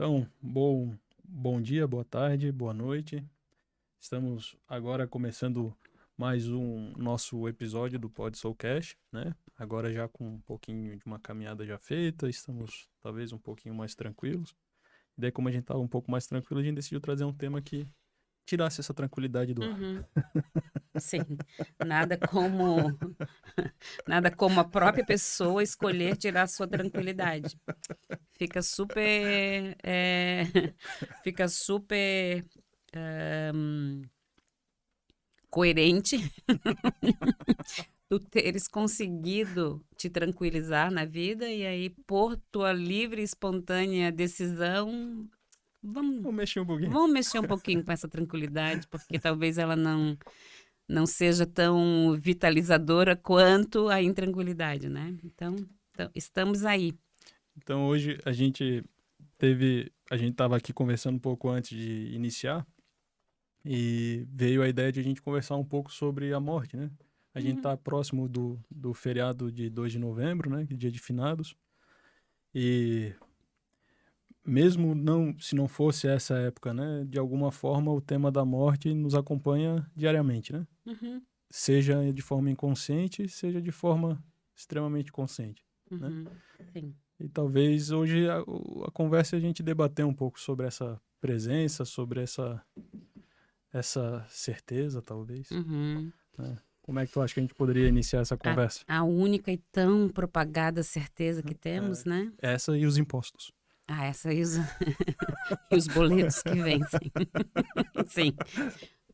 Então, bom dia, boa tarde, boa noite. Estamos agora começando mais um nosso episódio do Pod Soulcast, né? Agora já com um pouquinho de uma caminhada já feita, estamos talvez um pouquinho mais tranquilos. E daí, como a gente estava um pouco mais tranquilo, a gente decidiu trazer um tema que tirasse essa tranquilidade do ar. Uhum, sim, nada como nada como a própria pessoa escolher tirar a sua tranquilidade. Fica super, fica super coerente tu teres conseguido te tranquilizar na vida e aí por tua livre e espontânea decisão, vamos, Vamos mexer um pouquinho. vamos mexer um pouquinho com essa tranquilidade, porque talvez ela não seja tão vitalizadora quanto a intranquilidade, né? Então, estamos aí. Então, hoje a gente estava aqui conversando um pouco antes de iniciar. E veio a ideia de a gente conversar um pouco sobre a morte, né? A gente Uhum. tá próximo do feriado de 2 de novembro, né? Dia de finados. E mesmo não, se não fosse essa época, né? De alguma forma o tema da morte nos acompanha diariamente, né? Uhum, Seja de forma inconsciente, seja de forma extremamente consciente, né? uhum, sim. E talvez hoje a conversa é a gente debater um pouco sobre essa presença, sobre essa certeza, talvez, Uhum. né? Como é que tu acha que a gente poderia iniciar essa A, conversa? a única e tão propagada certeza que temos, né? Essa e os impostos. Ah, essa e os, e os boletos que vencem. Sim,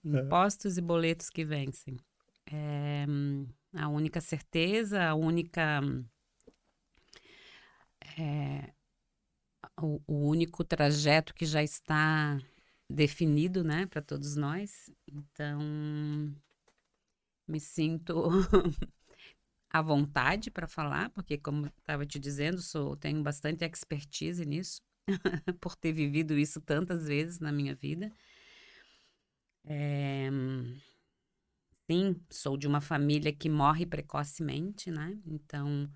É. impostos e boletos que vencem. É, a única certeza, é, o único trajeto que já está definido, né, para todos nós. Então, me sinto à vontade para falar, porque como estava te dizendo, tenho bastante expertise nisso, por ter vivido isso tantas vezes na minha vida. É, sim, sou de uma família que morre precocemente, né? Então,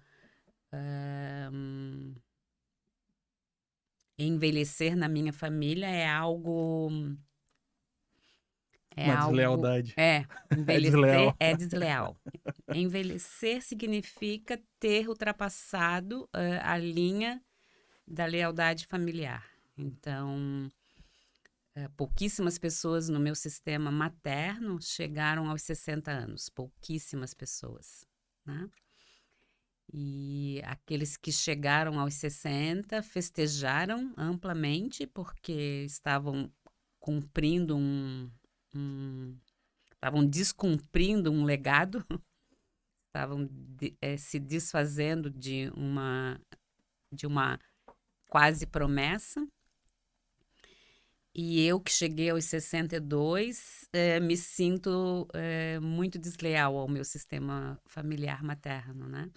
envelhecer na minha família é Uma algo, deslealdade. É envelhecer desleal. é desleal. Envelhecer significa ter ultrapassado a linha da lealdade familiar. Então, pouquíssimas pessoas no meu sistema materno chegaram aos 60 anos. Pouquíssimas pessoas, né? E aqueles que chegaram aos 60 festejaram amplamente porque estavam cumprindo um estavam descumprindo um legado, estavam se desfazendo de uma quase promessa. E eu que cheguei aos 62, me sinto muito desleal ao meu sistema familiar materno, né?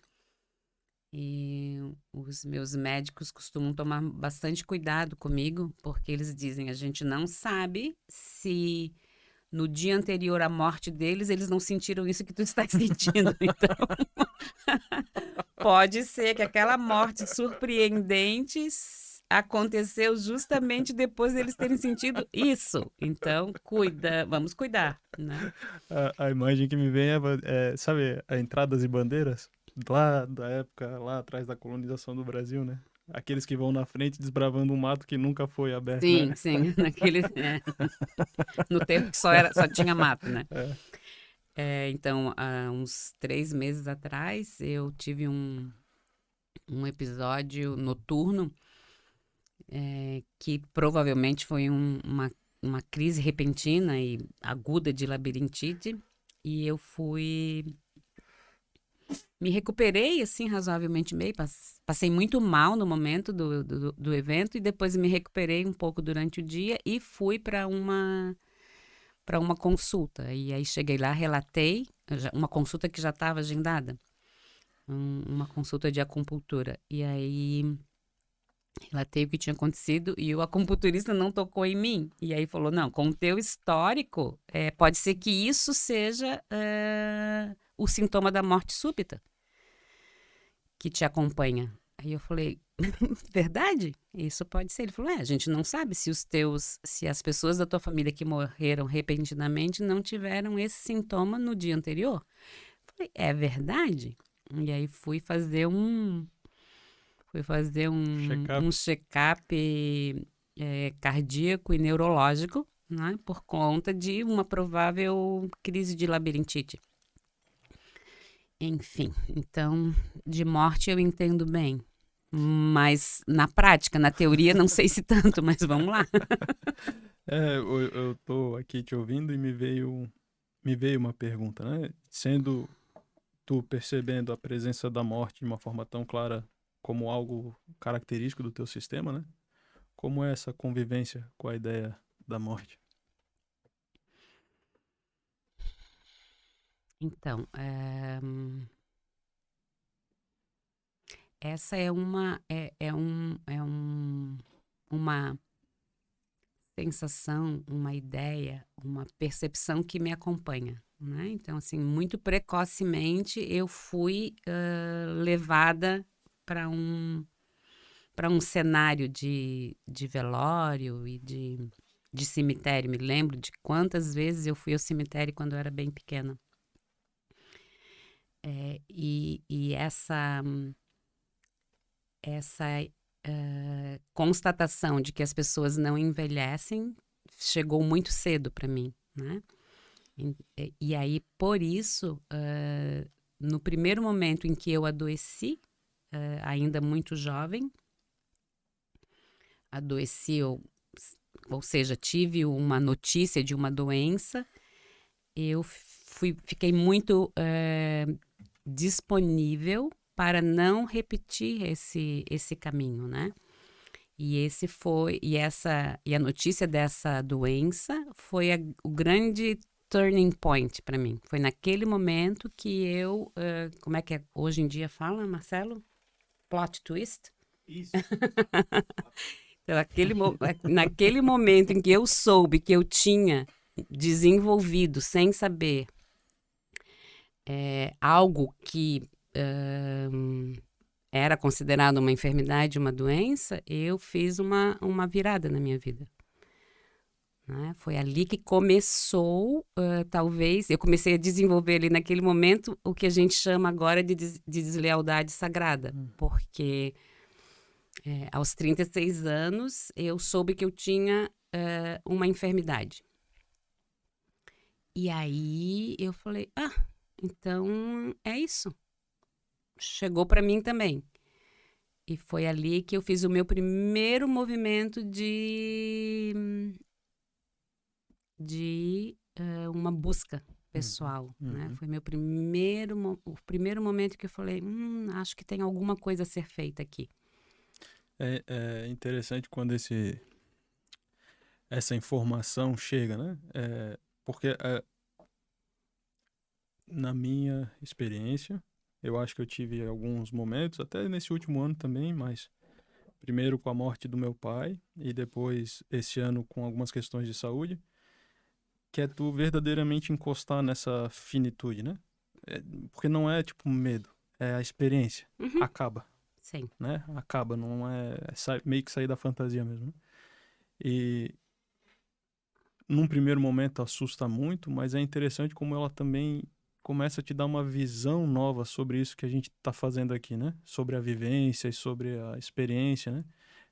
E os meus médicos costumam tomar bastante cuidado comigo, porque eles dizem, a gente não sabe se no dia anterior à morte deles, eles não sentiram isso que tu está sentindo. Então, pode ser que aquela morte surpreendente aconteceu justamente depois deles terem sentido isso. Então, vamos cuidar, né? A imagem que me vem sabe, a entradas e bandeiras? Lá da época, lá atrás da colonização do Brasil, né? Aqueles que vão na frente desbravando um mato que nunca foi aberto, né? Sim, sim, no tempo que só tinha mato, né? É. Então, há uns 3 meses atrás, eu tive um episódio noturno que provavelmente foi uma crise repentina e aguda de labirintite, e eu me recuperei, assim, razoavelmente bem, passei muito mal no momento do evento, e depois me recuperei um pouco durante o dia e fui para uma consulta. E aí cheguei lá, relatei, uma consulta que já estava agendada, uma consulta de acupuntura. E aí relatei o que tinha acontecido e o acupunturista não tocou em mim. E aí falou, não, com o teu histórico, pode ser que isso seja o sintoma da morte súbita que te acompanha. Aí eu falei, verdade? Isso pode ser. Ele falou, a gente não sabe se as pessoas da tua família que morreram repentinamente não tiveram esse sintoma no dia anterior. Eu falei, é verdade? E aí Check-up. um check-up cardíaco e neurológico, né, por conta de uma provável crise de labirintite. Enfim, então, de morte eu entendo bem. Mas na prática, na teoria, não sei se tanto, mas vamos lá. Eu tô aqui te ouvindo e me veio uma pergunta, né? Sendo tu percebendo a presença da morte de uma forma tão clara como algo característico do teu sistema, né? Como é essa convivência com a ideia da morte? Então, essa é uma sensação, uma ideia, uma percepção que me acompanha, né? Então, assim, muito precocemente eu fui levada para um cenário de velório e de cemitério. Me lembro de quantas vezes eu fui ao cemitério quando eu era bem pequena. E essa constatação de que as pessoas não envelhecem chegou muito cedo para mim, né? E aí, por isso, no primeiro momento em que eu adoeci, ainda muito jovem, ou seja, tive uma notícia de uma doença, eu fiquei muito disponível para não repetir esse caminho, né? E a notícia dessa doença foi o grande turning point para mim. Foi naquele momento que eu, como é que hoje em dia fala, Marcelo? Plot twist? Isso. Então, naquele momento em que eu soube que eu tinha desenvolvido, sem saber, algo que era considerado uma enfermidade, uma doença, eu fiz uma virada na minha vida. Né? Foi ali que começou, talvez, eu comecei a desenvolver ali naquele momento o que a gente chama agora de deslealdade sagrada, porque aos 36 anos eu soube que eu tinha uma enfermidade. E aí eu falei, então é isso. Chegou para mim também. E foi ali que eu fiz o meu primeiro movimento de uma busca pessoal, né? Foi o primeiro momento que eu falei, acho que tem alguma coisa a ser feita aqui. É interessante quando essa informação chega, né? Porque na minha experiência, eu acho que eu tive alguns momentos, até nesse último ano também, mas primeiro com a morte do meu pai e depois esse ano com algumas questões de saúde, que é tu verdadeiramente encostar nessa finitude, né? Porque não é tipo medo, é a experiência. Acaba, Sim. né? Acaba, não meio que sair da fantasia mesmo, né? E num primeiro momento assusta muito, mas é interessante como ela também começa a te dar uma visão nova sobre isso que a gente está fazendo aqui, né? Sobre a vivência e sobre a experiência, né?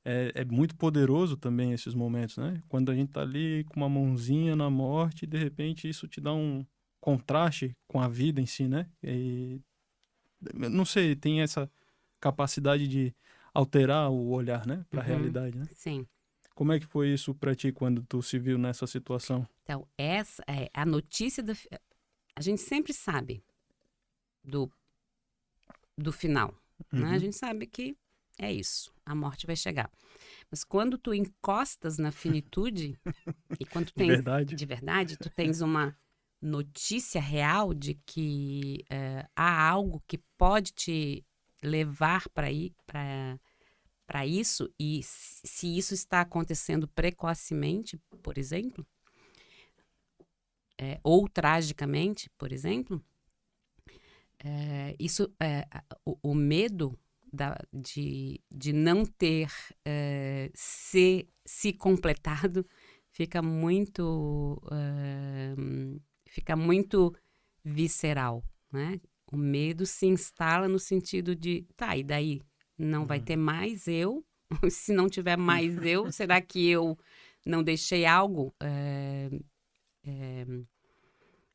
É muito poderoso também esses momentos, né? Quando a gente tá ali com uma mãozinha na morte e de repente isso te dá um contraste com a vida em si, né? E, não sei, tem essa capacidade de alterar o olhar, né? Para a realidade, né? Sim. Como é que foi isso para ti quando tu se viu nessa situação? Então, essa é a notícia a gente sempre sabe do final, né? A gente sabe que é isso, a morte vai chegar. Mas quando tu encostas na finitude e quando tu De tens, verdade? de verdade, tu tens uma notícia real de que há algo que pode te levar para isso, e se isso está acontecendo precocemente, por exemplo, ou tragicamente, por exemplo, o medo de não ter se completado fica muito visceral, né? O medo se instala no sentido de, tá, e daí? Não vai ter mais eu? Se não tiver mais eu, será que eu não deixei algo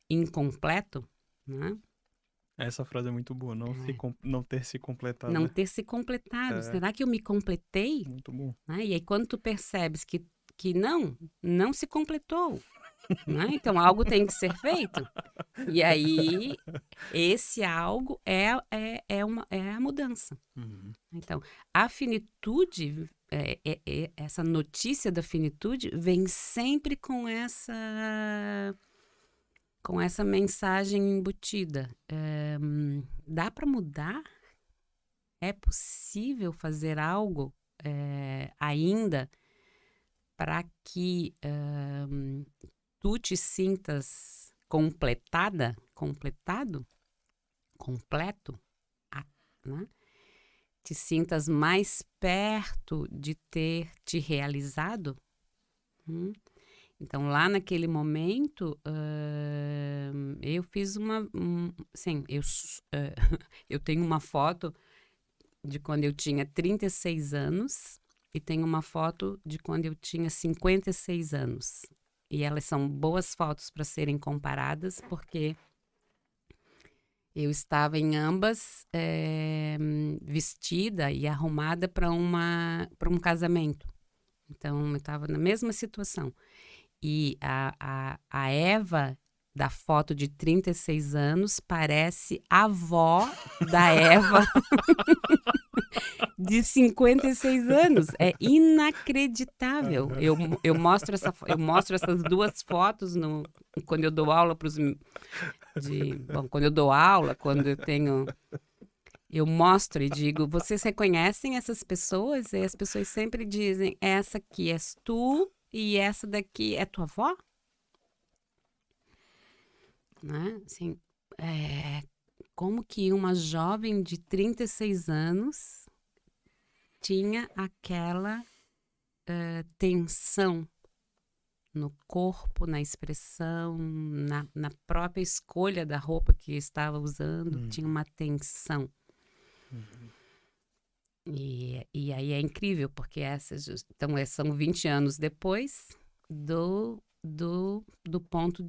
incompleto, né? Essa frase é muito boa, não ter se completado, Não né? ter se completado. Será que eu me completei? Muito bom. Né? E aí, quando tu percebes que não se completou, né? Então, algo tem que ser feito. E aí, esse algo é a mudança. Então, a finitude, essa notícia da finitude vem sempre com essa mensagem embutida. Dá para mudar? É possível fazer algo ainda para que tu te sintas completado, completo, né? Te sintas mais perto de ter te realizado? Então, lá naquele momento, eu fiz sim, eu tenho uma foto de quando eu tinha 36 anos e tenho uma foto de quando eu tinha 56 anos. E elas são boas fotos para serem comparadas, porque eu estava em ambas vestida e arrumada para um casamento. Então, eu estava na mesma situação. E a Eva da foto de 36 anos parece a avó da Eva de 56 anos. É inacreditável. Eu mostro essas duas fotos quando eu dou aula quando eu dou aula, quando eu mostro e digo, vocês reconhecem essas pessoas? E as pessoas sempre dizem, essa aqui és tu e essa daqui é tua avó? Né? Assim, como que uma jovem de 36 anos tinha aquela tensão no corpo, na expressão, na própria escolha da roupa que estava usando, tinha uma tensão. E aí é incrível, porque então são 20 anos depois do ponto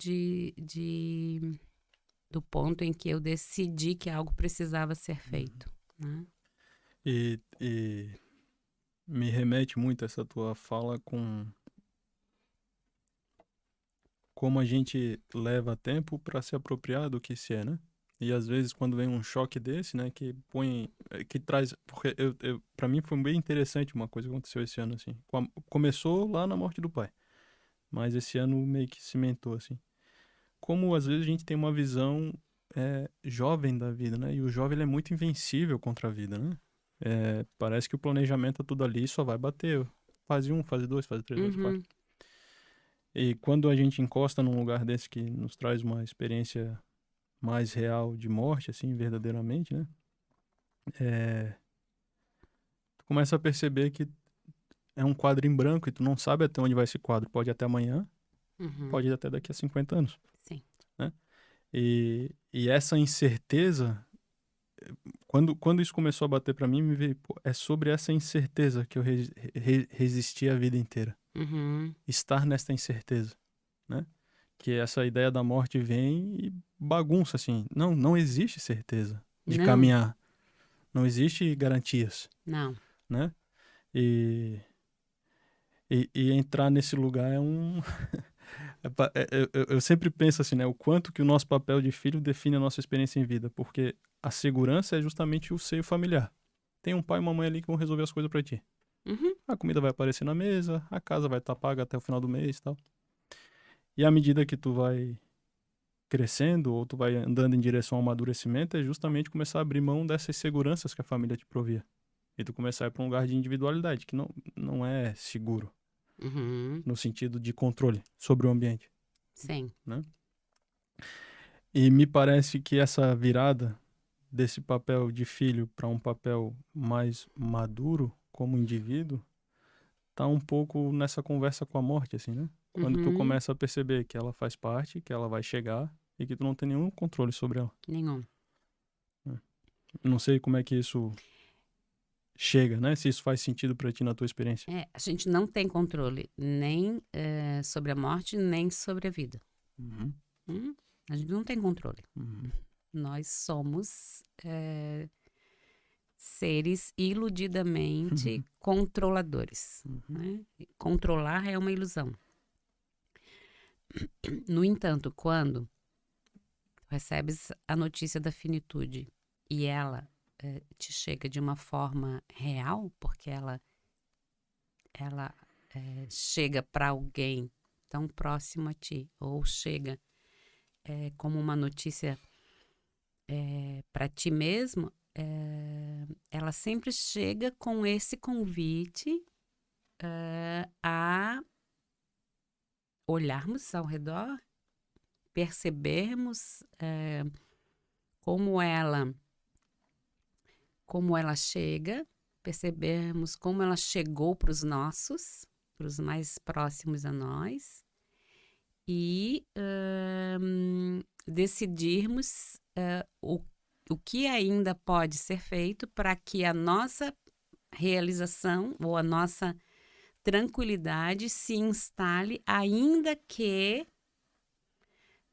do ponto em que eu decidi que algo precisava ser feito, né? E me remete muito essa tua fala com como a gente leva tempo para se apropriar do que se é, né? E às vezes quando vem um choque desse, né, que traz, porque para mim foi bem interessante uma coisa que aconteceu esse ano assim. Começou lá na morte do pai, mas esse ano meio que cimentou assim. Como às vezes a gente tem uma visão jovem da vida, né? E o jovem ele é muito invencível contra a vida, né? Parece que o planejamento é tudo ali só vai bater. Fase 1, fase 2, fase 3, fase 4. E quando a gente encosta num lugar desse que nos traz uma experiência mais real de morte, assim, verdadeiramente, né? Tu começa a perceber que é um quadro em branco e tu não sabe até onde vai esse quadro. Pode ir até amanhã, pode ir até daqui a 50 anos. Sim. Né? E essa incerteza, quando isso começou a bater pra mim, me veio, pô, é sobre essa incerteza que eu resisti a vida inteira. Estar nesta incerteza, né? Que essa ideia da morte vem e bagunça, assim. Não existe certeza de caminhar. Não existe garantias. Não. Né? E entrar nesse lugar é um... eu sempre penso assim, né? O quanto que o nosso papel de filho define a nossa experiência em vida. Porque a segurança é justamente o seio familiar. Tem um pai e uma mãe ali que vão resolver as coisas pra ti. A comida vai aparecer na mesa, a casa vai estar paga até o final do mês e tal. E à medida que tu vai crescendo ou tu vai andando em direção ao amadurecimento, é justamente começar a abrir mão dessas seguranças que a família te provia. E tu começar a ir para um lugar de individualidade, que não é seguro. No sentido de controle sobre o ambiente. Sim. Né? E me parece que essa virada desse papel de filho para um papel mais maduro como indivíduo, tá um pouco nessa conversa com a morte, assim, né? Quando tu Uhum. começa a perceber que ela faz parte, que ela vai chegar e que tu não tem nenhum controle sobre ela. Nenhum. Né? Não sei como é que isso chega, né? Se isso faz sentido para ti na tua experiência. A gente não tem controle nem sobre a morte, nem sobre a vida. Uhum. A gente não tem controle. Uhum. Nós somos seres iludidamente controladores. Né? Controlar é uma ilusão. No entanto, quando recebes a notícia da finitude e ela te chega de uma forma real, porque ela chega para alguém tão próximo a ti, ou chega como uma notícia para ti mesmo, ela sempre chega com esse convite a olharmos ao redor, percebermos como ela chega, percebermos como ela chegou para os mais próximos a nós, e decidirmos o que ainda pode ser feito para que a nossa realização ou a nossa tranquilidade se instale, ainda que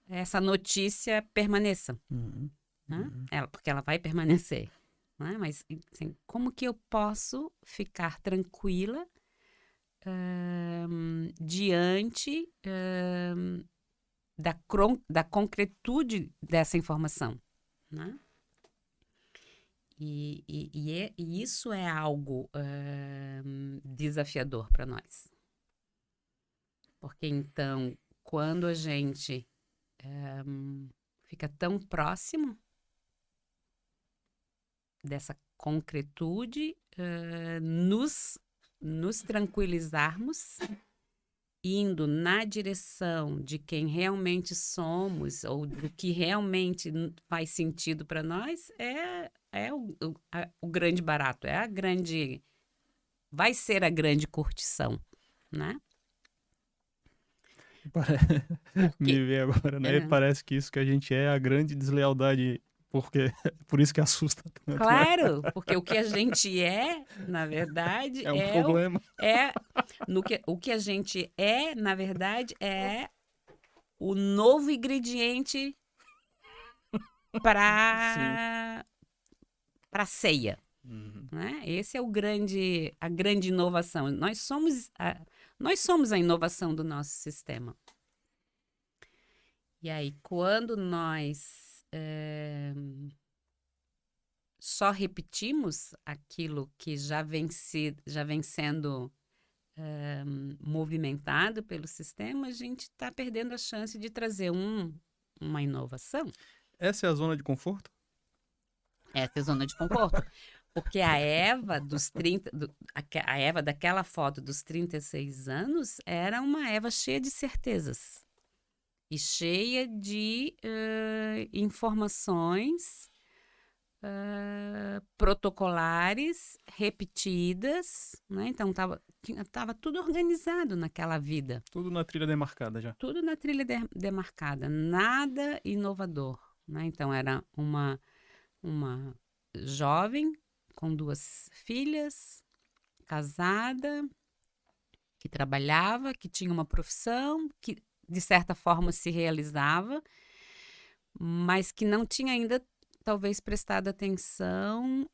essa notícia permaneça. Uhum. Né? Porque ela vai permanecer. Né? Mas assim, como que eu posso ficar tranquila diante da concretude dessa informação? Né? E isso é algo desafiador para nós. Porque então, quando a gente fica tão próximo dessa concretude, nos tranquilizarmos, indo na direção de quem realmente somos ou do que realmente faz sentido para nós, é o grande barato, vai ser a grande curtição, né? Me vê agora, né? Parece que isso que a gente é a grande deslealdade, porque por isso que assusta tanto, né? Claro, porque o que a gente é, na verdade, É um problema. o que a gente é, na verdade, é o novo ingrediente Sim. para ceia, Uhum. né? Esse é a grande inovação. Nós somos a inovação do nosso sistema. E aí, quando nós só repetimos aquilo que já vem sendo movimentado pelo sistema, a gente está perdendo a chance de trazer uma inovação. Essa é a zona de conforto? Essa é a zona de conforto. Porque a Eva a Eva daquela foto dos 36 anos era uma Eva cheia de certezas e cheia de informações protocolares repetidas, né? Então tava tudo organizado naquela vida. Tudo na trilha demarcada já. Tudo na trilha demarcada, nada inovador, né? Então era uma jovem com 2 filhas, casada, que trabalhava, que tinha uma profissão, que de certa forma se realizava, mas que não tinha ainda talvez prestado atenção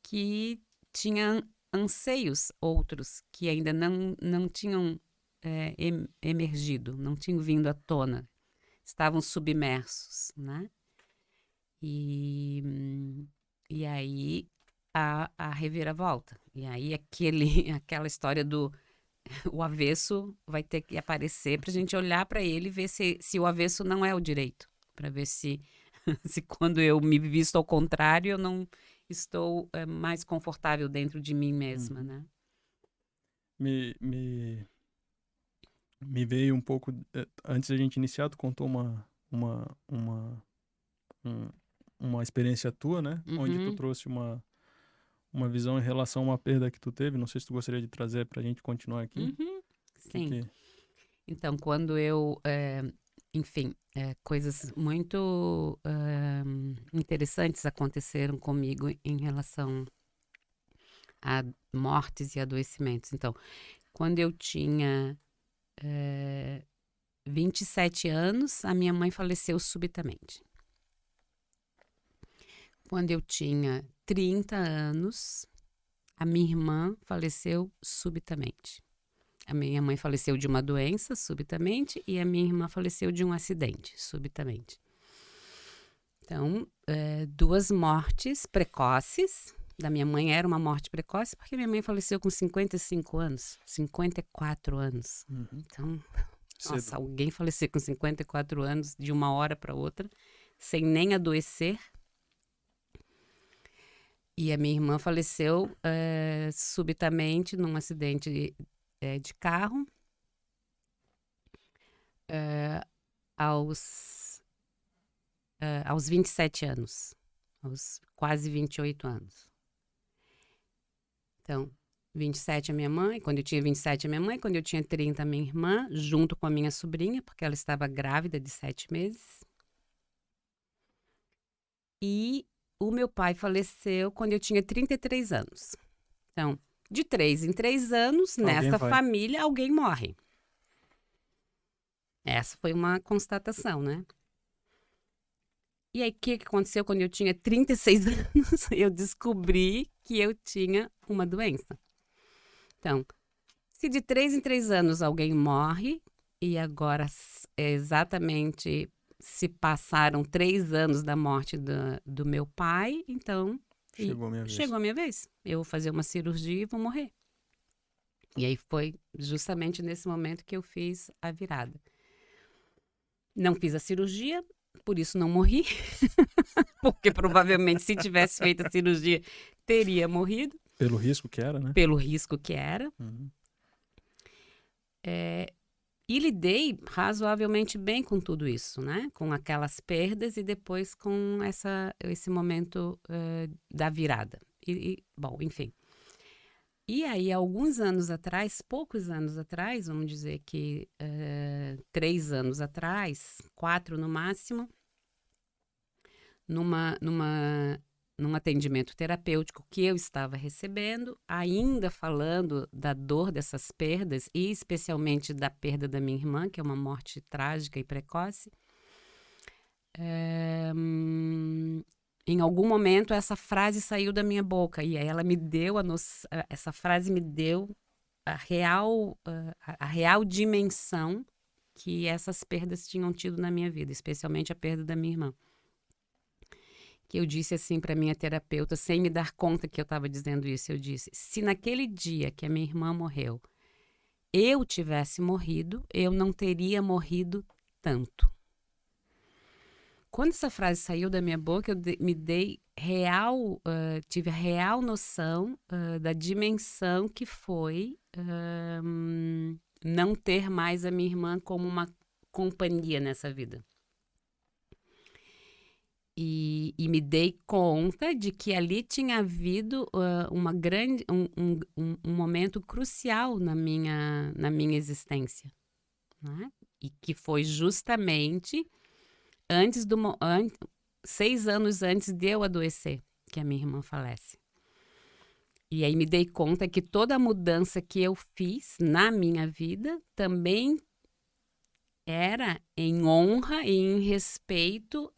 que tinha anseios outros que ainda não tinham emergido, não tinham vindo à tona, estavam submersos, né? E aí a reviravolta. E aí aquela história do o avesso vai ter que aparecer para a gente olhar para ele e ver se o avesso não é o direito. Para ver se quando eu me visto ao contrário, eu não estou mais confortável dentro de mim mesma, né? Me veio um pouco. Antes da gente iniciar, tu contou um, uma experiência tua, né? Onde tu trouxe uma visão em relação a uma perda que tu teve. Não sei se tu gostaria de trazer pra gente continuar aqui. Sim. Então, quando eu, enfim, coisas muito interessantes aconteceram comigo em relação a mortes e adoecimentos. Então, quando eu tinha 27 anos, a minha mãe faleceu subitamente. Quando eu tinha 30 anos, a minha irmã faleceu subitamente. A minha mãe faleceu de uma doença subitamente e a minha irmã faleceu de um acidente subitamente. Então, 2 mortes precoces. Da minha mãe era uma morte precoce porque minha mãe faleceu com 55 anos, 54 anos. Então, nossa, alguém falecer com 54 anos de uma hora para outra, sem nem adoecer. E a minha irmã faleceu subitamente num acidente de carro aos 27 anos, aos quase 28 anos. Então, 27 a minha mãe, quando eu tinha 27 a minha mãe, quando eu tinha 30 a minha irmã, junto com a minha sobrinha, porque ela estava grávida de 7 meses. E o meu pai faleceu quando eu tinha 33 anos. Então, de 3 em 3 anos, nessa família, alguém morre. Essa foi uma constatação, né? E aí, o que aconteceu quando eu tinha 36 anos? Eu descobri que eu tinha uma doença. Então, se de 3 em 3 anos alguém morre, e agora exatamente se passaram 3 anos da morte do meu pai, então chegou a minha vez. Eu vou fazer uma cirurgia e vou morrer. E aí foi justamente nesse momento que eu fiz a virada. Não fiz a cirurgia, por isso não morri. Porque provavelmente se tivesse feito a cirurgia, teria morrido. Pelo risco que era, né? Pelo risco que era. E lidei razoavelmente bem com tudo isso, né? Com aquelas perdas e depois com esse momento da virada. Bom, enfim. E aí, alguns anos atrás, poucos anos atrás, vamos dizer que 3 anos atrás, 4 no máximo, num atendimento terapêutico que eu estava recebendo, ainda falando da dor dessas perdas, e especialmente da perda da minha irmã, que é uma morte trágica e precoce. Em algum momento essa frase saiu da minha boca, e aí ela me deu essa frase me deu a real dimensão que essas perdas tinham tido na minha vida, especialmente a perda da minha irmã. Que eu disse assim para minha terapeuta, sem me dar conta que eu estava dizendo isso, eu disse: se naquele dia que a minha irmã morreu, eu tivesse morrido, eu não teria morrido tanto. Quando essa frase saiu da minha boca, eu tive a real noção da dimensão que foi não ter mais a minha irmã como uma companhia nessa vida. E me dei conta de que ali tinha havido um momento crucial na minha existência, né? E que foi justamente 6 anos antes de eu adoecer, que a minha irmã falece. E aí me dei conta que toda a mudança que eu fiz na minha vida também era em honra e em respeito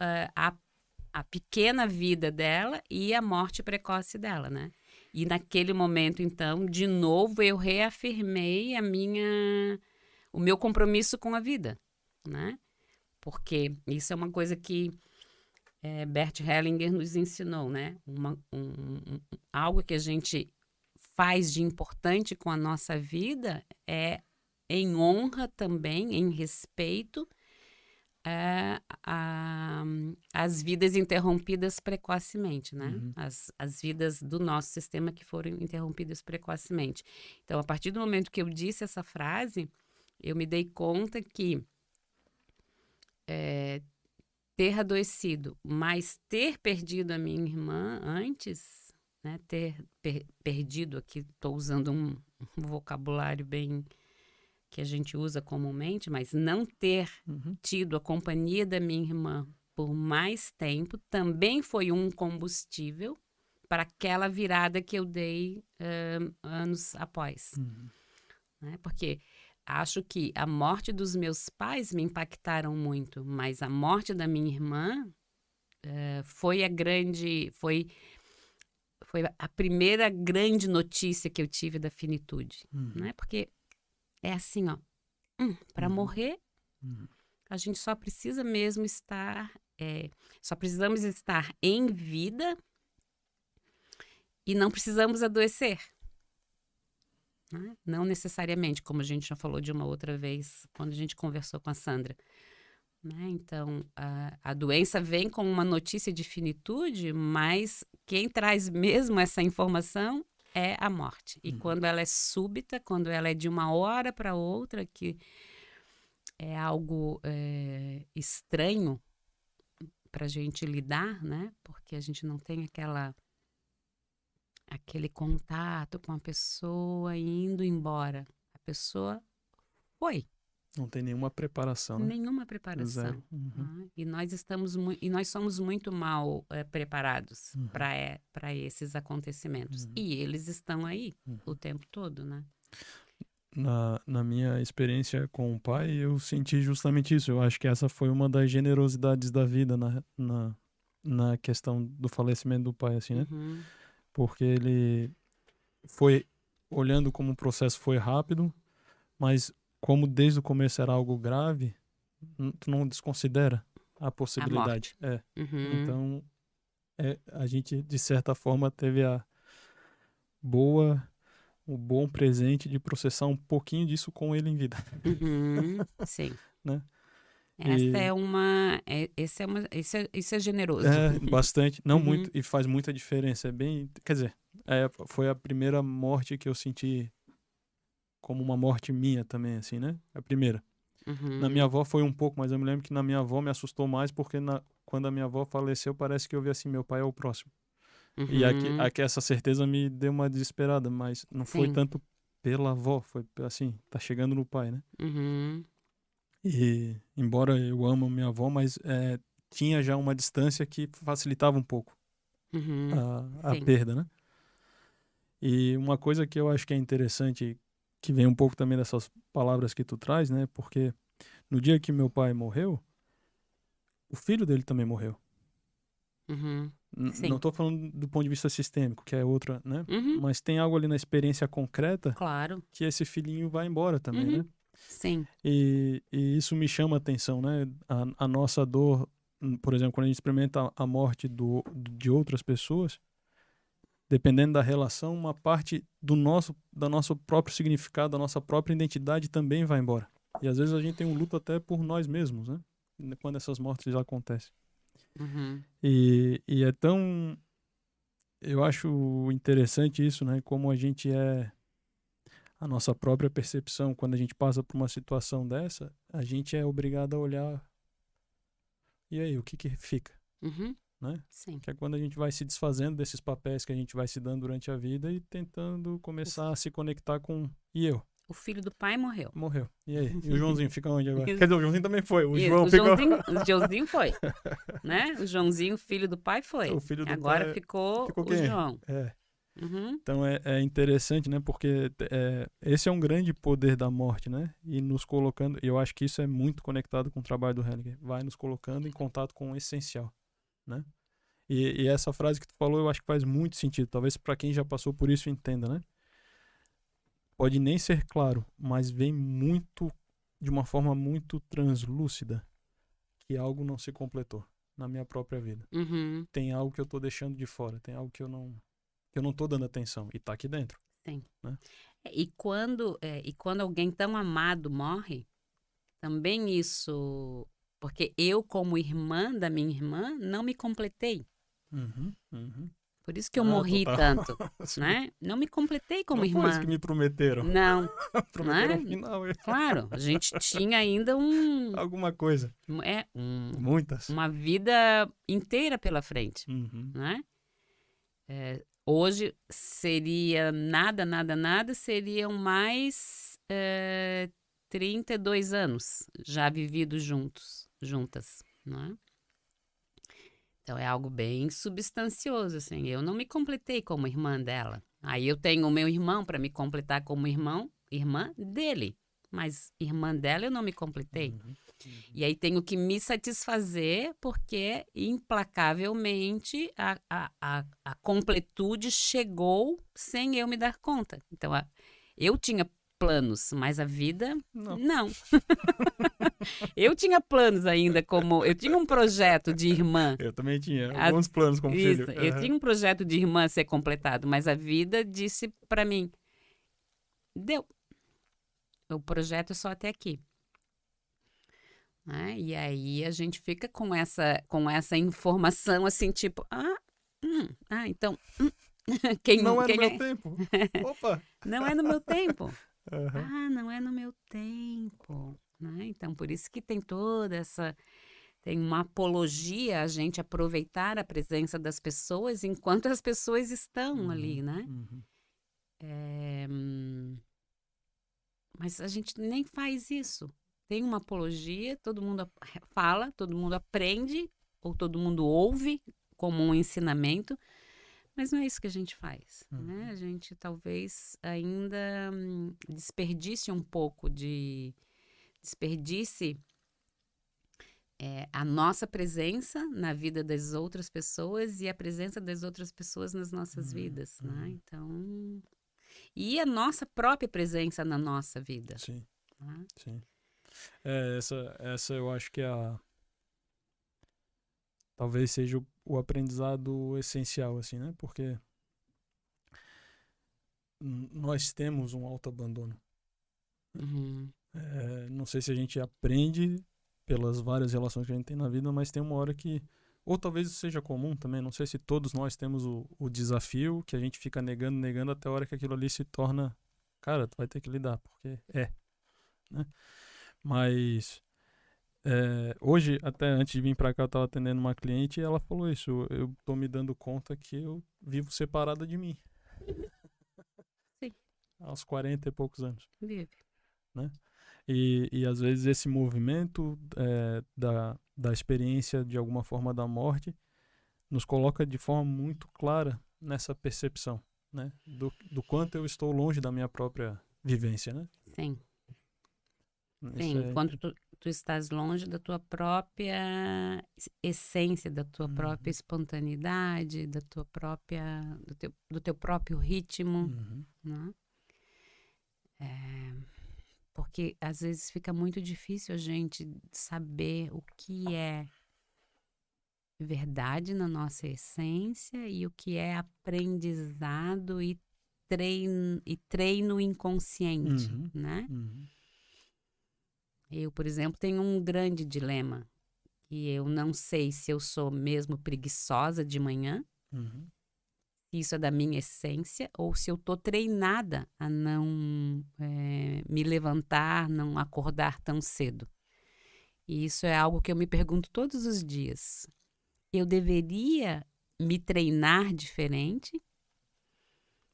a pequena vida dela e a morte precoce dela, né? E naquele momento, então, de novo, eu reafirmei o meu compromisso com a vida, né? Porque isso é uma coisa que Bert Hellinger nos ensinou, né? Algo que a gente faz de importante com a nossa vida é em honra também, em respeito as vidas interrompidas precocemente, né? As vidas do nosso sistema que foram interrompidas precocemente. Então, a partir do momento que eu disse essa frase, eu me dei conta que ter adoecido, mas ter perdido a minha irmã antes, né? Ter perdido, aqui estou usando um vocabulário bem que a gente usa comumente, mas não ter tido a companhia da minha irmã por mais tempo também foi um combustível para aquela virada que eu dei anos após. Né? Porque acho que a morte dos meus pais me impactaram muito, mas a morte da minha irmã foi a primeira grande notícia que eu tive da finitude. Né? Porque é assim, ó, para morrer, a gente só precisa mesmo só precisamos estar em vida e não precisamos adoecer. Né? Não necessariamente, como a gente já falou de uma outra vez, quando a gente conversou com a Sandra. Né? Então, a doença vem com uma notícia de finitude, mas quem traz mesmo essa informação é a morte. E quando ela é súbita, quando ela é de uma hora para outra, que é algo estranho para a gente lidar, né? Porque a gente não tem aquele contato com a pessoa indo embora. A pessoa foi. Não tem nenhuma preparação, né? Nenhuma preparação. Zero. E nós somos muito mal preparados para esses acontecimentos. E eles estão aí o tempo todo, né? Na minha experiência com o pai, eu senti justamente isso. Eu acho que essa foi uma das generosidades da vida na questão do falecimento do pai, assim, né? Porque ele foi olhando como o processo foi rápido, mas como desde o começo era algo grave, tu não desconsidera a possibilidade. Então, a gente, de certa forma, teve o bom presente de processar um pouquinho disso com ele em vida. Sim. Né? Isso é generoso. Bastante. Não muito, e faz muita diferença. Quer dizer, foi a primeira morte que eu senti como uma morte minha também, assim, né? A primeira. Na minha avó foi um pouco, mas eu me lembro que na minha avó me assustou mais porque quando a minha avó faleceu, parece que eu vi assim, meu pai é o próximo. E aqui essa certeza me deu uma desesperada, mas não foi tanto pela avó, foi assim, tá chegando no pai, né? E embora eu amo minha avó, mas tinha já uma distância que facilitava um pouco a perda, né? E uma coisa que eu acho que é interessante, que vem um pouco também dessas palavras que tu traz, né? Porque no dia que meu pai morreu, o filho dele também morreu. Não estou falando do ponto de vista sistêmico, que é outra, né? Mas tem algo ali na experiência concreta que esse filhinho vai embora também, né? Sim. E isso me chama a atenção, né? A nossa dor, por exemplo, quando a gente experimenta a morte de outras pessoas, dependendo da relação, uma parte do nosso próprio significado, da nossa própria identidade também vai embora. E às vezes a gente tem um luto até por nós mesmos, né? Quando essas mortes já acontecem. E é tão... Eu acho interessante isso, né? Como a gente a nossa própria percepção, quando a gente passa por uma situação dessa, a gente é obrigado a olhar e aí, o que fica? Né? Sim. Que é quando a gente vai se desfazendo desses papéis que a gente vai se dando durante a vida e tentando começar a se conectar com... E eu? O filho do pai morreu. Morreu. E aí? E o Joãozinho fica onde agora? Quer dizer, o Joãozinho também foi. O Joãozinho foi. Né? O Joãozinho, filho do pai, foi. O filho do agora pai ficou o quem? João. Então é interessante, né? Porque esse é um grande poder da morte, né? E nos colocando... E eu acho que isso é muito conectado com o trabalho do Hellinger. Vai nos colocando em contato com o essencial, né? E essa frase que tu falou, eu acho que faz muito sentido. Talvez para quem já passou por isso entenda, né? Pode nem ser claro, mas vem muito, de uma forma muito translúcida, que algo não se completou na minha própria vida. Tem algo que eu tô deixando de fora, tem algo que eu não tô dando atenção, e tá aqui dentro. Sim. Né? E quando alguém tão amado morre, também isso... Porque eu, como irmã da minha irmã, não me completei. Por isso que eu morri total. tanto, Sim. né? Não me completei como Não foi isso irmã. que me prometeram. Não, Prometeram né? um final. Claro, a gente tinha ainda Alguma coisa. Muitas. uma vida inteira pela frente, Uhum. né? Hoje seria nada, seriam mais 32 anos já vividos juntas, né? Então é algo bem substancioso, assim. Eu não me completei como irmã dela. Aí eu tenho o meu irmão para me completar como irmã dele. Mas irmã dela eu não me completei. Uhum. E aí tenho que me satisfazer porque implacavelmente a completude chegou sem eu me dar conta. Então eu tinha planos, mas a vida não. Eu tinha planos ainda eu tinha um projeto de irmã. Eu também tinha alguns planos como filho. Isso, eu tinha um projeto de irmã a ser completado, mas a vida disse para mim, deu. O projeto é só até aqui. Né? E aí a gente fica com essa informação assim, tipo, então, Não é no meu tempo. Opa! Não é no meu tempo. Uhum. Não é no meu tempo. Né? Então, por isso que tem tem uma apologia a gente aproveitar a presença das pessoas enquanto as pessoas estão ali, né? Uhum. Mas a gente nem faz isso. Tem uma apologia, todo mundo fala, todo mundo aprende, ou todo mundo ouve como um ensinamento, mas não é isso que a gente faz. Né? A gente talvez ainda desperdice um pouco desperdice a nossa presença na vida das outras pessoas e a presença das outras pessoas nas nossas vidas, né? Então, e a nossa própria presença na nossa vida. Sim, né? sim. Essa eu acho que talvez seja o aprendizado essencial, assim, né? Porque nós temos um autoabandono. Uhum. Não sei se a gente aprende pelas várias relações que a gente tem na vida, mas tem uma hora que, ou talvez isso seja comum também, não sei se todos nós temos o desafio que a gente fica negando até a hora que aquilo ali se torna, cara, tu vai ter que lidar, porque né? Mas hoje, até antes de vir pra cá, eu tava atendendo uma cliente e ela falou isso, eu tô me dando conta que eu vivo separada de mim. Sim. Aos 40 e poucos anos. Vive. Né? E às vezes esse movimento da experiência de alguma forma da morte nos coloca de forma muito clara nessa percepção, né? Do quanto eu estou longe da minha própria vivência, né? Sim. Isso Quando tu estás longe da tua própria essência, da tua própria espontaneidade, do teu próprio ritmo, né? Porque às vezes fica muito difícil a gente saber o que é verdade na nossa essência e o que é aprendizado e treino inconsciente, né? Eu, por exemplo, tenho um grande dilema e eu não sei se eu sou mesmo preguiçosa de manhã, se isso é da minha essência, ou se eu tô treinada a não me levantar, não acordar tão cedo. E isso é algo que eu me pergunto todos os dias. Eu deveria me treinar diferente,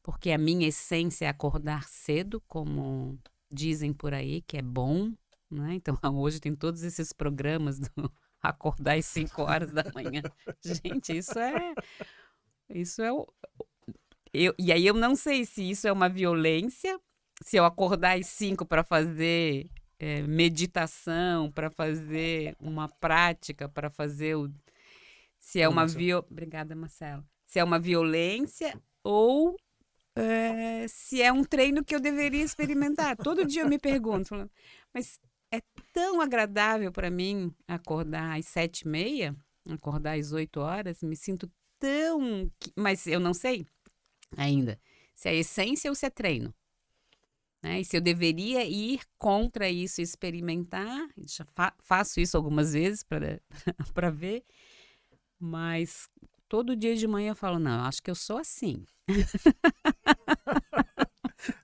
porque a minha essência é acordar cedo, como dizem por aí, que é bom, né? Então, hoje tem todos esses programas do acordar às 5 horas da manhã. Gente, e aí eu não sei se isso é uma violência, se eu acordar às 5 para fazer meditação, para fazer uma prática, para fazer se é uma Obrigada, Marcelo. Se é uma violência ou se é um treino que eu deveria experimentar. Todo dia eu me pergunto, mas é tão agradável para mim acordar às 7h30, acordar às 8 horas, me sinto tão... Mas eu não sei ainda se é essência ou se é treino. Né? E se eu deveria ir contra isso e experimentar, já faço isso algumas vezes para ver, mas todo dia de manhã eu falo, não, eu acho que eu sou assim.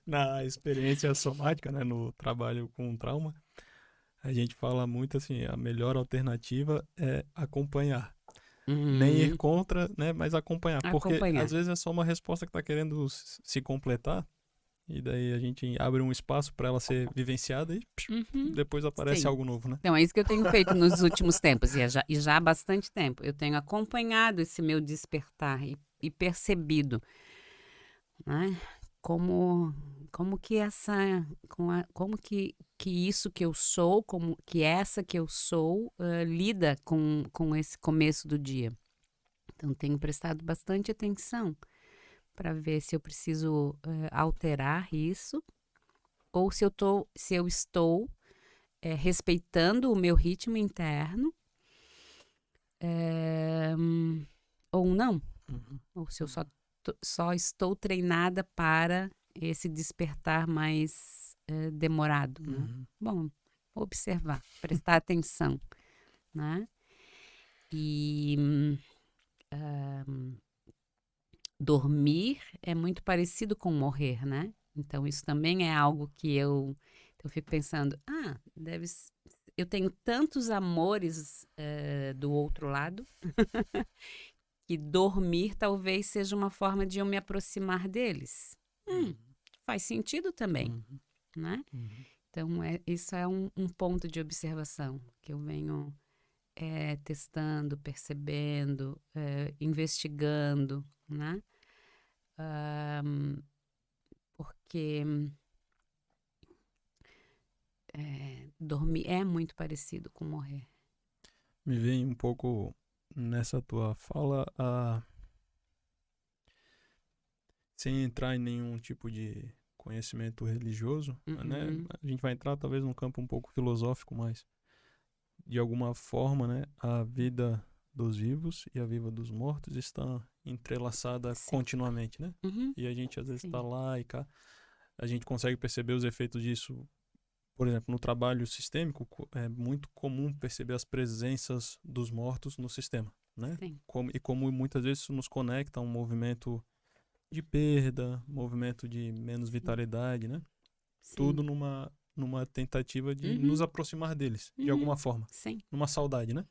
Na experiência somática, né, no trabalho com trauma, a gente fala muito assim, a melhor alternativa é acompanhar. Nem ir Uhum. contra, né, mas acompanhar. Porque às Acompanhar. vezes é só uma resposta que está querendo se completar, e daí a gente abre um espaço para ela ser vivenciada e Uhum. depois aparece Sim. algo novo, né? Então, é isso que eu tenho feito nos últimos tempos, e já há bastante tempo. Eu tenho acompanhado esse meu despertar e percebido, né? Como, como que como que isso que eu sou, como que essa que eu sou, lida com esse começo do dia. Então, tenho prestado bastante atenção para ver se eu preciso alterar isso ou se eu estou respeitando o meu ritmo interno, ou não, Uhum, ou se eu só estou treinada para esse despertar mais demorado, né? uhum, Bom, observar, prestar atenção, né? E dormir é muito parecido com morrer, né? Então isso também é algo que eu fico pensando, eu tenho tantos amores do outro lado que dormir talvez seja uma forma de eu me aproximar deles. uhum, Faz sentido também, uhum, né? uhum. Então, isso é um ponto de observação que eu venho testando, percebendo, investigando, né? Porque dormir é muito parecido com morrer. Me vem um pouco nessa tua fala, sem entrar em nenhum tipo de conhecimento religioso, né? Uhum. A gente vai entrar talvez num campo um pouco filosófico, mas de alguma forma, né, a vida dos vivos e a vida dos mortos está entrelaçada Sim. continuamente, né? Uhum. E a gente às vezes está Sim. lá e cá. A gente consegue perceber os efeitos disso, por exemplo, no trabalho sistêmico, é muito comum perceber as presenças dos mortos no sistema, né? Sim. E como muitas vezes isso nos conecta a um movimento de perda, movimento de menos Sim. vitalidade, né? Tudo Sim. numa tentativa de nos Uhum. aproximar deles, de Uhum. alguma forma, Sim. numa saudade, né?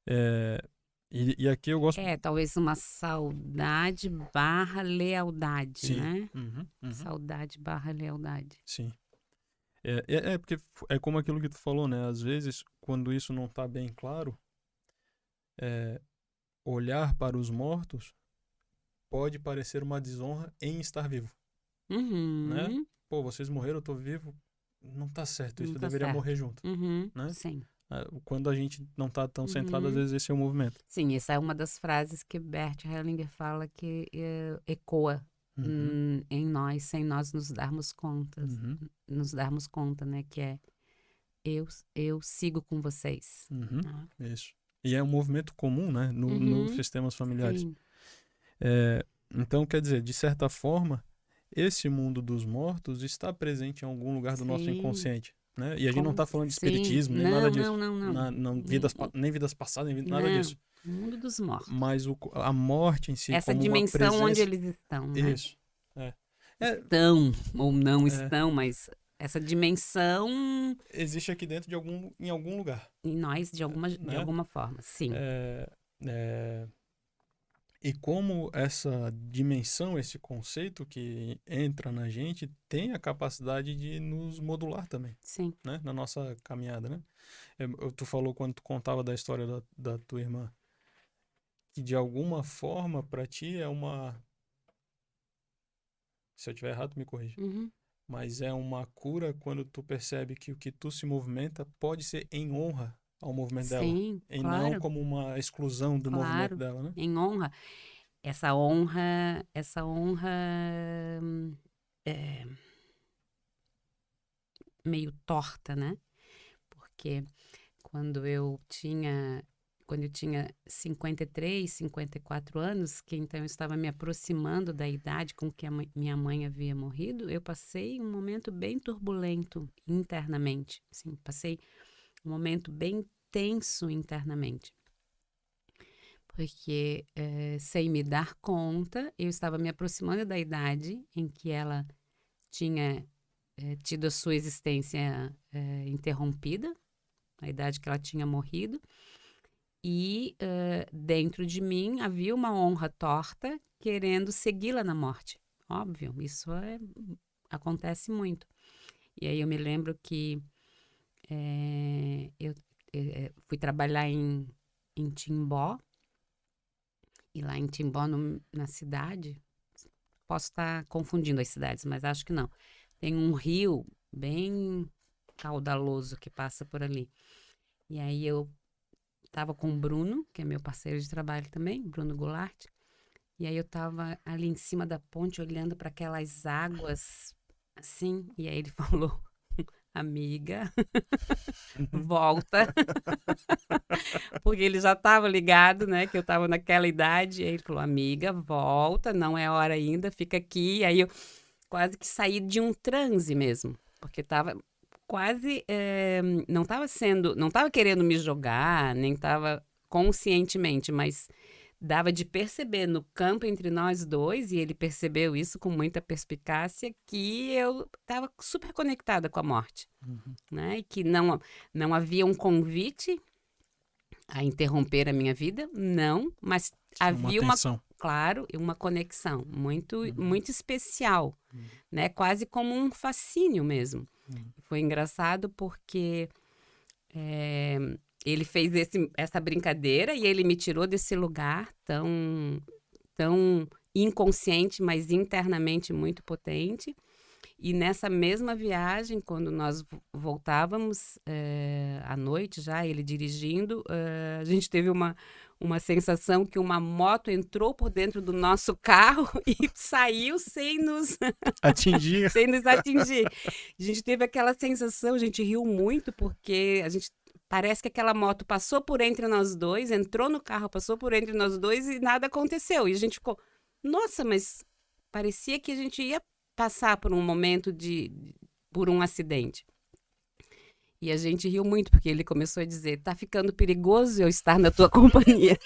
É, e aqui eu gosto. Talvez uma saudade barra lealdade, Sim. né? Uhum, uhum, Saudade barra lealdade. sim. É porque é como aquilo que tu falou, né? Às vezes, quando isso não tá bem claro, é, olhar para os mortos pode parecer uma desonra em estar vivo, né? Uhum. Pô, vocês morreram, eu tô vivo, não tá certo Não isso, eu tá deveria morrer certo. junto, Uhum. né? Sim. Quando a gente não tá tão centrado, às Uhum. vezes esse é o movimento. Sim, essa é uma das frases que Bert Hellinger fala que ecoa Uhum, em nós, sem nós uhum, nos darmos conta, né? Que é eu sigo com vocês. uhum, Né? isso. E é um movimento comum, né, nos Uhum. sistemas familiares. Sim, Então, quer dizer, de certa forma, esse mundo dos mortos está presente em algum lugar do nosso sim. inconsciente, né? E a gente não Como está falando de sim. espiritismo, nem nada Não, disso. não, não, não. Nem vidas passadas, nem nada Não. disso. O mundo dos mortos. Mas a morte em si, Essa como uma dimensão onde presença. eles estão, né? Isso. É. É, Estão ou não é, estão, mas essa dimensão existe aqui dentro em algum lugar, em nós de né? alguma forma, sim. É, é, e como essa dimensão, esse conceito que entra na gente tem a capacidade de nos modular também, Sim. né? Na nossa caminhada, né? Tu falou quando tu contava da história da tua irmã, que de alguma forma para ti é uma. Se eu tiver errado, me corrija. Uhum. Mas é uma cura quando tu percebe que o que tu se movimenta pode ser em honra ao movimento dela. Sim, E não claro, como uma exclusão do movimento claro. dela, né? Em honra. Essa honra é meio torta, né? Porque quando eu tinha quando eu tinha 53, 54 anos, que então eu estava me aproximando da idade com que minha mãe havia morrido, eu passei um momento bem turbulento internamente. Assim, passei um momento bem tenso internamente. porque sem me dar conta, eu estava me aproximando da idade em que ela tinha tido a sua existência interrompida, a idade que ela tinha morrido, e dentro de mim havia uma honra torta querendo segui-la na morte. Óbvio, isso acontece muito. E aí eu me lembro que eu fui trabalhar em Timbó, e lá em Timbó, na cidade, posso estar confundindo as cidades, mas acho que não. Tem um rio bem caudaloso que passa por ali. E aí eu estava com o Bruno, que é meu parceiro de trabalho também, Bruno Goulart. E aí eu estava ali em cima da ponte olhando para aquelas águas, assim, e aí ele falou: amiga, volta. Porque ele já estava ligado, né, que eu estava naquela idade. E aí ele falou: amiga, volta, não é hora ainda, fica aqui. E aí eu quase que saí de um transe mesmo, porque estava quase, não estava querendo me jogar, nem estava conscientemente, mas dava de perceber no campo entre nós dois, e ele percebeu isso com muita perspicácia, que eu estava super conectada com a morte, né? E que não havia um convite a interromper a minha vida, não, mas havia claro, uma conexão muito, muito especial, né? Quase como um fascínio mesmo. Foi engraçado porque ele fez essa brincadeira e ele me tirou desse lugar tão inconsciente, mas internamente muito potente. E nessa mesma viagem, quando nós voltávamos à noite já, ele dirigindo, a gente teve uma sensação que uma moto entrou por dentro do nosso carro e saiu sem nos atingir. sem nos atingir. A gente teve aquela sensação, a gente riu muito, porque parece que aquela moto passou por entre nós dois, entrou no carro, passou por entre nós dois e nada aconteceu. E a gente ficou, nossa, mas parecia que a gente ia passar por um momento por um acidente. E a gente riu muito, porque ele começou a dizer: tá ficando perigoso eu estar na tua companhia.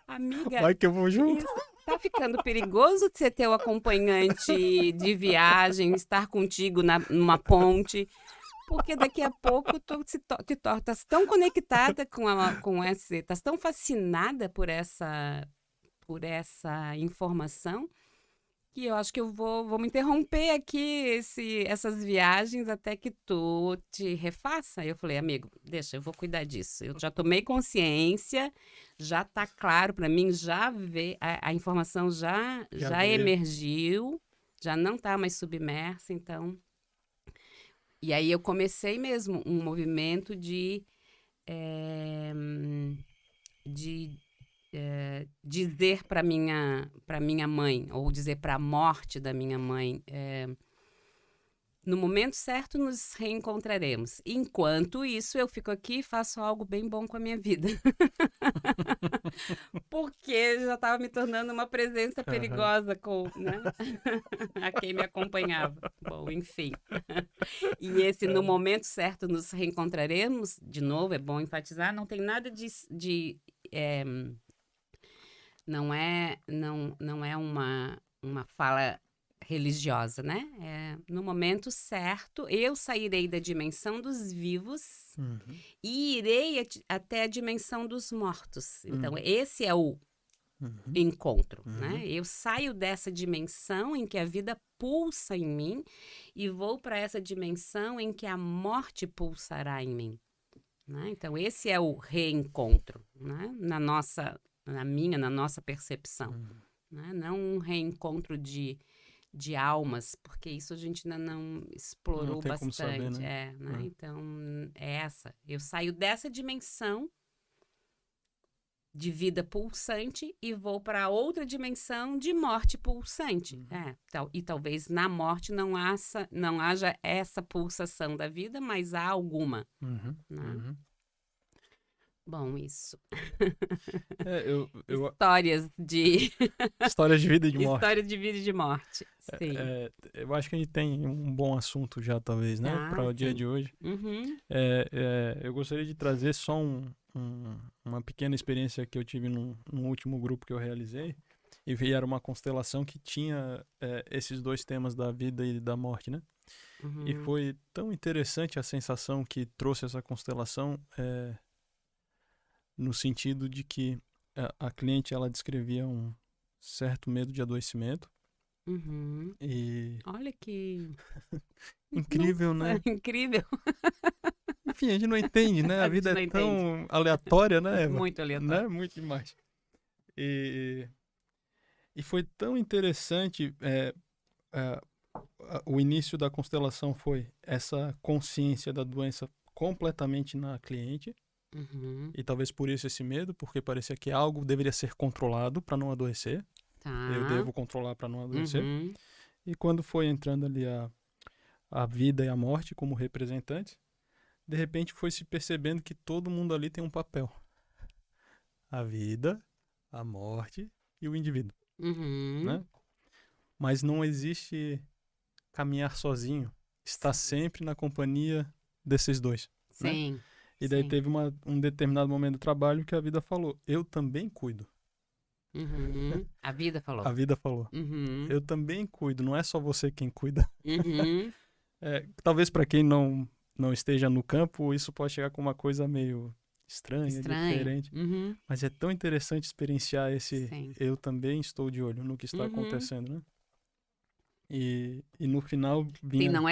Amiga, vai que eu vou junto. Tá ficando perigoso você ter o acompanhante de viagem, estar contigo numa ponte, porque daqui a pouco tu estás tão conectada estás tão fascinada por essa informação, que eu acho que eu vou me interromper aqui essas viagens até que tu te refaça. Eu falei: amigo, deixa, eu vou cuidar disso. Eu já tomei consciência, já tá claro para mim, já a informação já emergiu, já não tá mais submersa, então... E aí eu comecei mesmo um movimento de dizer para minha mãe, ou dizer para a morte da minha mãe, no momento certo nos reencontraremos. Enquanto isso, eu fico aqui e faço algo bem bom com a minha vida. Porque já estava me tornando uma presença perigosa a quem me acompanhava. Bom, enfim. E no momento certo nos reencontraremos, de novo, é bom enfatizar, não tem nada não é uma fala religiosa, né? No momento certo, eu sairei da dimensão dos vivos e irei até a dimensão dos mortos. Então, esse é o encontro, né? Eu saio dessa dimensão em que a vida pulsa em mim e vou para essa dimensão em que a morte pulsará em mim, né? Então, esse é o reencontro, né? Na nossa percepção, né? Não um reencontro de almas, porque isso a gente ainda não explorou bastante. Saber, né? Então, eu saio dessa dimensão de vida pulsante e vou para outra dimensão de morte pulsante. E talvez na morte não haja essa pulsação da vida, mas há alguma. Né? Bom, isso. Histórias de vida e de morte. Histórias de vida e de morte, sim. Eu acho que a gente tem um bom assunto já, talvez, né? Para o dia de hoje. Eu gostaria de trazer só uma pequena experiência que eu tive num último grupo que eu realizei, e era uma constelação que tinha esses dois temas da vida e da morte, né? E foi tão interessante a sensação que trouxe essa constelação, no sentido de que a cliente, ela descrevia um certo medo de adoecimento. E Olha que incrível, né? incrível. Enfim, a gente não entende, né? A vida gente é não tão aleatória, né, Eva? Muito aleatório. Né? Muito demais. E foi tão interessante. O início da constelação foi essa consciência da doença completamente na cliente. E talvez por isso esse medo, porque parecia que algo deveria ser controlado para não adoecer. Tá. Eu devo controlar para não adoecer. E quando foi entrando ali a vida e a morte como representantes, de repente foi se percebendo que todo mundo ali tem um papel. A vida, a morte e o indivíduo. Né? Mas não existe caminhar sozinho. Está sempre na companhia desses dois. Sim. Né? E daí teve um determinado momento do trabalho que a vida falou, eu também cuido. A vida falou. A vida falou, eu também cuido, não é só você quem cuida. Talvez para quem não esteja no campo, isso pode chegar com uma coisa meio estranha, diferente. Mas é tão interessante experienciar esse eu também estou de olho no que está acontecendo, né? E no final vinha... Sim, não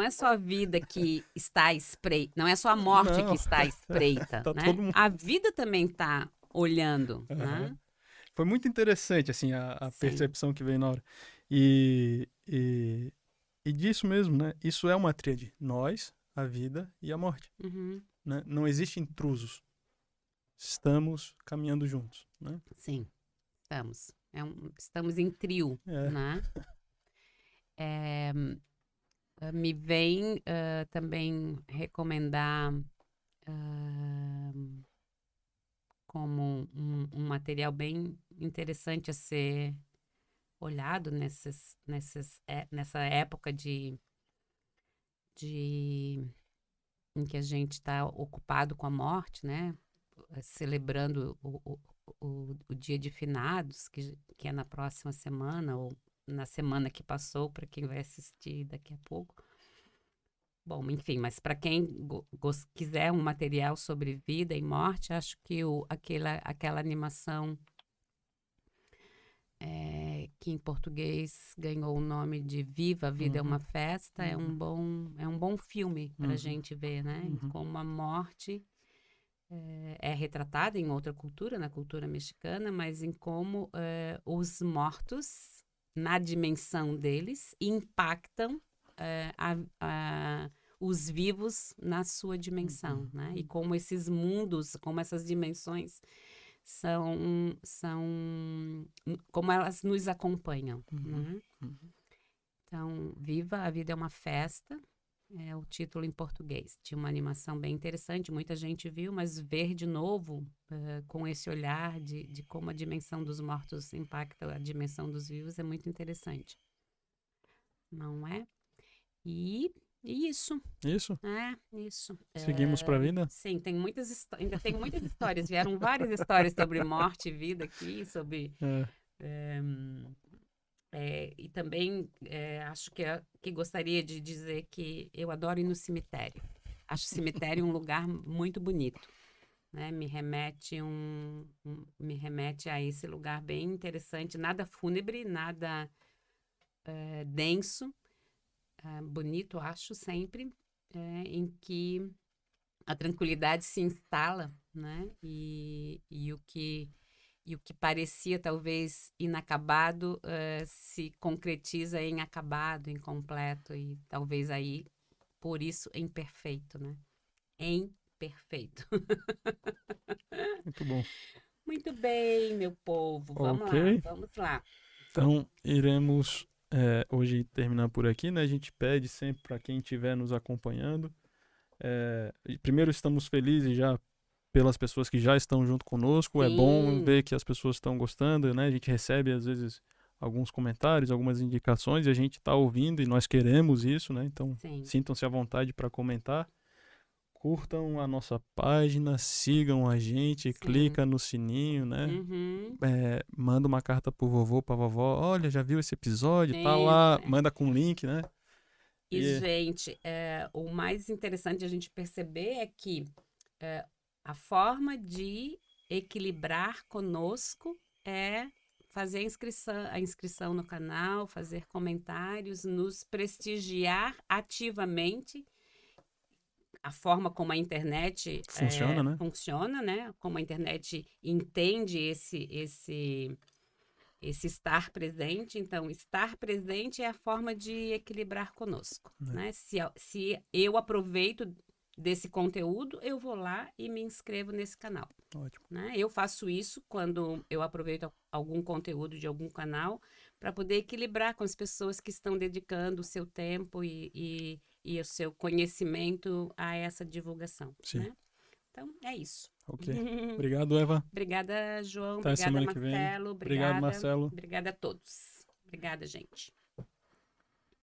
é só a vida que está à espreita, não é só a morte que está à espreita, Tá né? todo mundo... A vida também está olhando, né? Foi muito interessante, assim, a percepção que veio na hora. E disso mesmo, né? Isso é uma tríade. Nós, a vida e a morte. Né? Não existem intrusos. Estamos caminhando juntos, né? Sim, estamos. Estamos em trio, né? Me vem também recomendar como um material bem interessante a ser olhado nessa época em que a gente está ocupado com a morte, né? Celebrando o dia de finados, que é na próxima semana, ou na semana que passou, para quem vai assistir daqui a pouco. Bom, enfim, mas para quem quiser um material sobre vida e morte, acho que aquela animação que em português ganhou o nome de Viva, a Vida é uma Festa, é um bom filme para a gente ver, né? Como a morte é retratada em outra cultura, na cultura mexicana, mas em como os mortos, na dimensão deles, impactam os vivos na sua dimensão, né? E como esses mundos, como essas dimensões como elas nos acompanham, né? Então, Viva, a Vida é uma Festa, é o título em português. Tinha uma animação bem interessante, muita gente viu, mas ver de novo com esse olhar de como a dimensão dos mortos impacta a dimensão dos vivos é muito interessante. Não é? E isso. Isso? Isso. Seguimos para a vida? Sim, ainda tem muitas histórias. Vieram várias histórias sobre morte e vida aqui, sobre... e também acho que gostaria de dizer que eu adoro ir no cemitério. Acho o cemitério um lugar muito bonito, né? Me remete a esse lugar bem interessante, nada fúnebre, nada denso, bonito, acho sempre, em que a tranquilidade se instala, né? E o que parecia talvez inacabado se concretiza em acabado, em completo, e talvez aí, por isso, em perfeito, né? Em perfeito. Muito bom. Muito bem, meu povo. Vamos lá. Então, iremos hoje terminar por aqui, né? A gente pede sempre para quem estiver nos acompanhando. Primeiro, estamos felizes já pelas pessoas que já estão junto conosco. Sim. É bom ver que as pessoas estão gostando, né? A gente recebe, às vezes, alguns comentários, algumas indicações, e a gente está ouvindo e nós queremos isso, né? Então, sintam-se à vontade para comentar. curtam a nossa página, sigam a gente, clica no sininho, né? Uhum. Manda uma carta pro vovô, pra vovó. Olha, já viu esse episódio? Tá Isso, lá, é. manda com link, né? E, gente, o mais interessante a gente perceber é que a forma de equilibrar conosco é fazer a inscrição no canal, fazer comentários, nos prestigiar ativamente. A forma como a internet Funciona, né? funciona, né? Como a internet entende esse estar presente. Então, estar presente é a forma de equilibrar conosco, né? Se eu aproveito desse conteúdo, eu vou lá e me inscrevo nesse canal. Ótimo. Né? Eu faço isso quando eu aproveito algum conteúdo de algum canal para poder equilibrar com as pessoas que estão dedicando o seu tempo e o seu conhecimento a essa divulgação. Sim. Né? Então, é isso. Ok. Obrigado, Eva. Obrigada, João. Até Obrigada, semana que vem. Marcelo. Obrigado, Marcelo. Obrigada a todos. Obrigada, gente.